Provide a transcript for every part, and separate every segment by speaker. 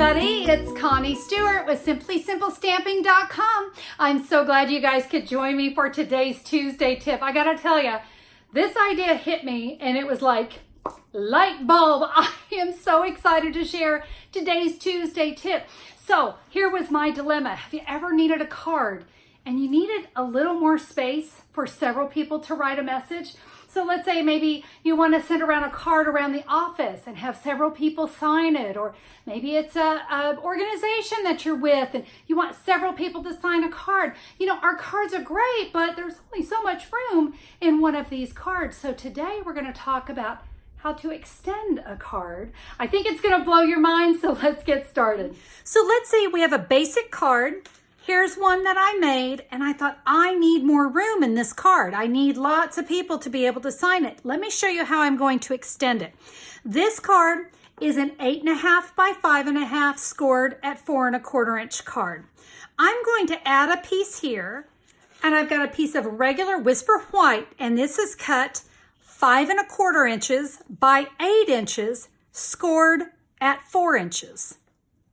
Speaker 1: everybody, it's Connie Stewart with SimplySimpleStamping.com. I'm so glad you guys could join me for today's Tuesday tip. I gotta tell you, this idea hit me and it was like light bulb. I am so excited to share today's Tuesday tip. So here was my dilemma. Have you ever needed a card and you needed a little more space for several people to write a message? So let's say maybe you want to send around a card around the office and have several people sign it, or maybe it's a organization that you're with and you want several people to sign a card. You know, our cards are great, but there's only so much room in one of these cards. So today we're going to talk about how to extend a card. I think it's going to blow your mind, so let's get started. So let's say we have a basic card. Here's one that I made, and I thought I need more room in this card. I need lots of people to be able to sign it. Let me show you how I'm going to extend it. This card is an 8.5 by 5.5 scored at 4 1/4 inch card. I'm going to add a piece here, and I've got a piece of regular Whisper White, and this is cut 5 1/4 inches by 8 inches, scored at 4 inches.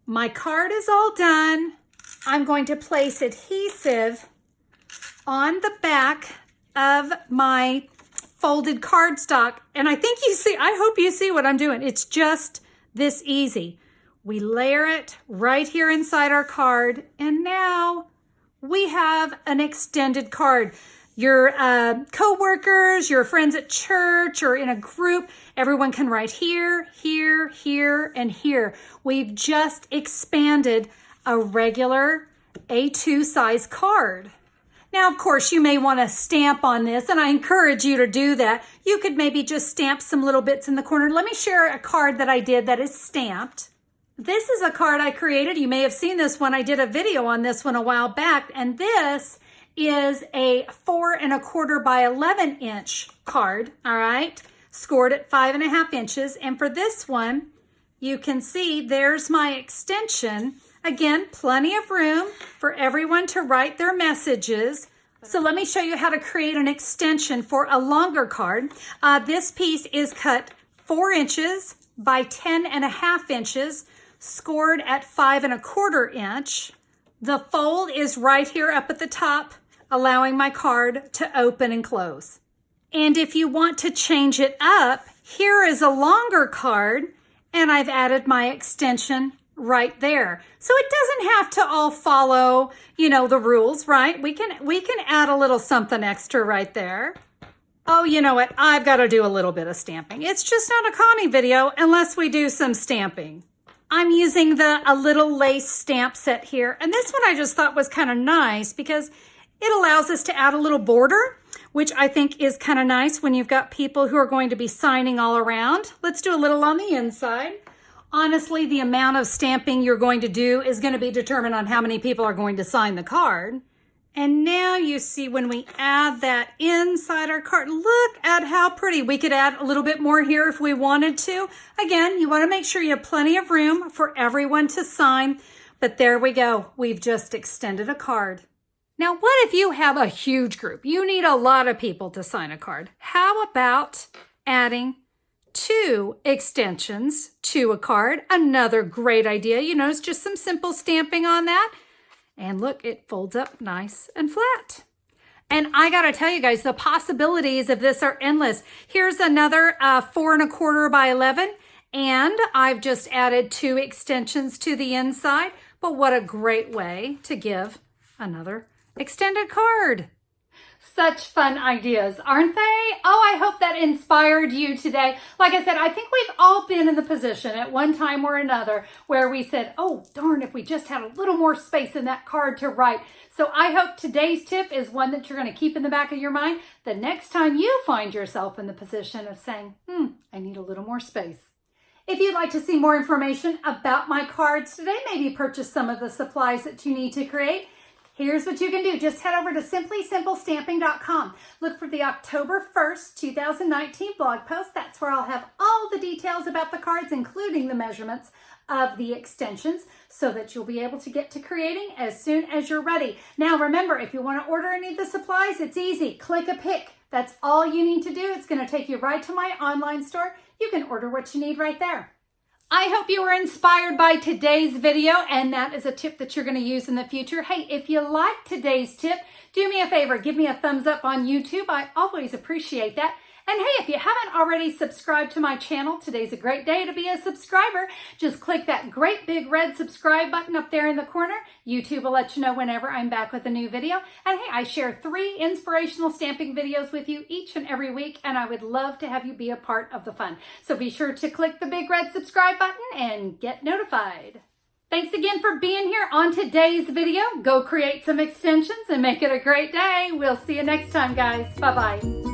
Speaker 1: My card is all done. I'm going to place adhesive on the back of my folded cardstock. And I think you see, I hope you see what I'm doing. It's just this easy. We layer it right here inside our card. And now we have an extended card. Your co-workers, your friends at church or in a group, everyone can write here, here, here, and here. We've just expanded a regular A2 size card. Now, of course, you may want to stamp on this, and I encourage you to do that. You could maybe just stamp some little bits in the corner. Let me share a card that I did that is stamped. This is a card I created. You may have seen this one. I did a video on this one a while back, and this is a 4 1/4 by 11 inch card, all right, scored at 5 1/2 inches. And for this one, you can see there's my extension. Again, plenty of room for everyone to write their messages. So let me show you how to create an extension for a longer card. This piece is cut 4 inches by 10 1/2 inches, scored at 5 1/4 inch. The fold is right here up at the top, allowing my card to open and close. And if you want to change it up, here is a longer card, and I've added my extension right there. So it doesn't have to all follow, you know, the rules, right? We can add a little something extra right there. Oh, you know what? I've got to do a little bit of stamping. It's just not a Connie video unless we do some stamping. I'm using a little lace stamp set here. And this one I just thought was kind of nice because it allows us to add a little border, which I think is kind of nice when you've got people who are going to be signing all around. Let's do a little on the inside. Honestly, the amount of stamping you're going to do is going to be determined on how many people are going to sign the card. And now you see when we add that inside our card, look at how pretty. We could add a little bit more here if we wanted to. Again, you want to make sure you have plenty of room for everyone to sign. But there we go. We've just extended a card. Now, what if you have a huge group? You need a lot of people to sign a card. How about adding 2 extensions to a card? Another great idea. You notice just some simple stamping on that. And look, it folds up nice and flat. And I got to tell you guys, the possibilities of this are endless. Here's another 4 1/4 by 11. And I've just added 2 extensions to the inside. But what a great way to give another extended card. Such fun ideas, aren't they? Oh, I hope that inspired you today. Like I said, I think we've all been in the position at one time or another where we said, oh, darn, if we just had a little more space in that card to write. So I hope today's tip is one that you're going to keep in the back of your mind the next time you find yourself in the position of saying, I need a little more space. If you'd like to see more information about my cards today, maybe purchase some of the supplies that you need to create, here's what you can do. Just head over to SimplySimpleStamping.com. Look for the October 1st, 2019 blog post. That's where I'll have all the details about the cards, including the measurements of the extensions, so that you'll be able to get to creating as soon as you're ready. Now, remember, if you want to order any of the supplies, it's easy. Click a pick. That's all you need to do. It's going to take you right to my online store. You can order what you need right there. I hope you were inspired by today's video, and that is a tip that you're going to use in the future. Hey, if you like today's tip, do me a favor, give me a thumbs up on YouTube. I always appreciate that. And hey, if you haven't already subscribed to my channel, today's a great day to be a subscriber. Just click that great big red subscribe button up there in the corner. YouTube will let you know whenever I'm back with a new video. And hey, I share 3 inspirational stamping videos with you each and every week, and I would love to have you be a part of the fun. So be sure to click the big red subscribe button and get notified. Thanks again for being here on today's video. Go create some extensions and make it a great day. We'll see you next time, guys. Bye-bye.